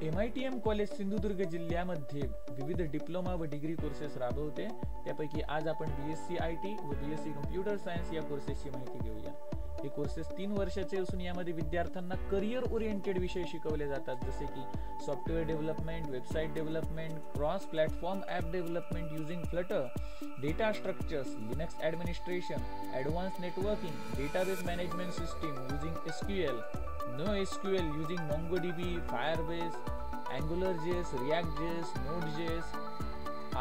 MITM college Sindhudurg जिल्ह्यामध्ये विविध diploma व डिग्री कोर्सेस राबवते। त्यापैकी आज आपण BSc IT व BSc कम्प्युटर सायन्स या कोर्सेसची माहिती घेऊया। हे कोर्सेस 3 वर्षाचे असून यामध्ये विद्यार्थ्यांना करियर ओरिएंटेड विषय शिकवले जातात, जसे की software development, website development, cross platform app development using Flutter, data structures, Linux administration, advance networking, database management system using SQL, NoSQL using MongoDB, Firebase, AngularJS, ReactJS, Node.js,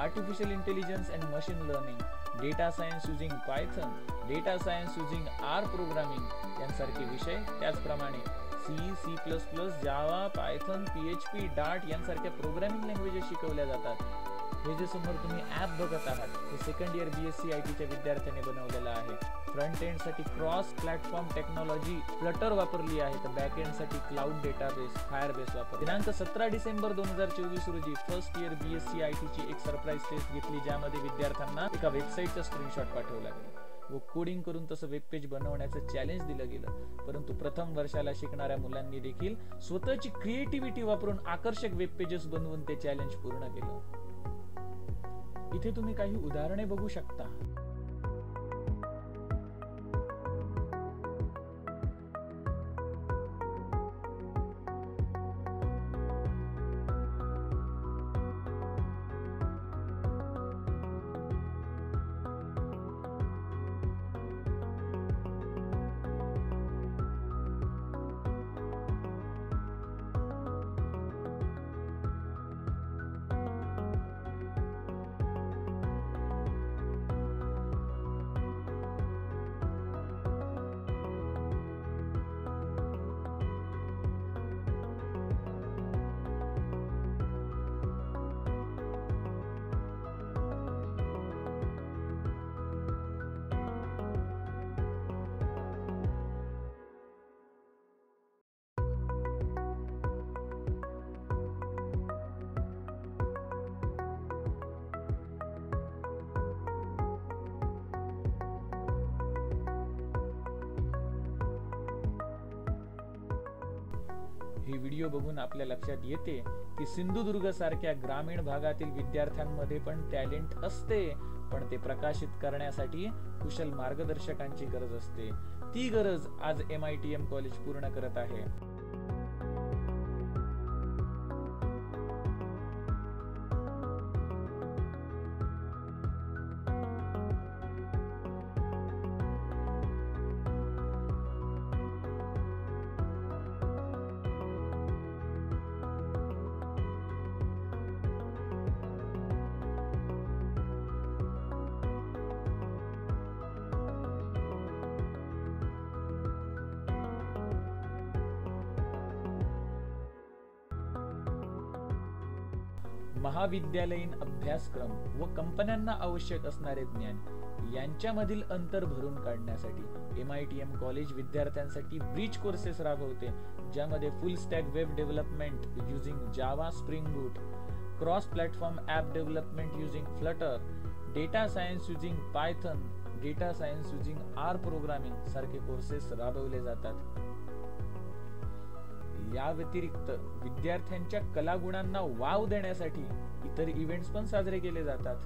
Artificial Intelligence and Machine Learning, Data Science using Python, Data Science using R Programming यांसारखे विषय, त्याचप्रमाणे C, C++, Java, Python, PHP, Dart यांसारख्या programming languages शिकवल्या जातात। हे जे समोर तुम्ही ॲप बघत आहात हे सेकंड इयर BSc IT च्या विद्यार्थ्यांनी बनवलेलं आहे। फ्रंट एंड साठी क्रॉस प्लॅटफॉर्म टेक्नॉलॉजी फ्लटर वापरली आहे, तर बॅक एंड साठी क्लाउड डेटाबेस फायरबेस वापरली। दिनांक 17 डिसेंबर 2024 रोजी फर्स्ट इयर BSc IT ची एक सरप्राईज टेस्ट घेतली, ज्यामध्ये विद्यार्थ्यांना एका वेबसाईटचा स्क्रीनशॉट पाठवला गेला व कोडिंग करून तसं वेब पेज बनवण्याचं चॅलेंज दिलं गेलं। परंतु प्रथम वर्षाला शिकणाऱ्या मुलांनी देखील स्वतःची क्रिएटिव्हिटी वापरून आकर्षक वेब पेजेस बनवून ते चॅलेंज पूर्ण केलं। इथे तुम्ही काही उदाहरणे बघू शकता। ही व्हिडिओ बघून आपल्या लक्षात येते की सिंधुदुर्ग सारख्या ग्रामीण भागातील विद्यार्थ्यांमध्ये पण टॅलेंट असते, पण ते प्रकाशित करण्यासाठी कुशल मार्गदर्शकांची गरज असते। ती गरज आज MITM कॉलेज पूर्ण करत आहे। महाविद्यालयीन अभ्यासक्रम व कंपन्यांना आवश्यक असणारे ज्ञान यांच्यामधील अंतर भरून काढण्यासाठी MITM कॉलेज विद्यार्थ्यांसाठी ब्रिज कोर्सेस राबवते, ज्यामध्ये full stack web development using Java Spring Boot, cross platform app development using Flutter, data science using Python, data science using R programming सारखे कोर्सेस राबवले जातात। या व्यतिरिक्त विद्यार्थ्यांच्या कलागुणांना वाव देण्यासाठी इतर इव्हेंट्स पण साजरे केले जातात।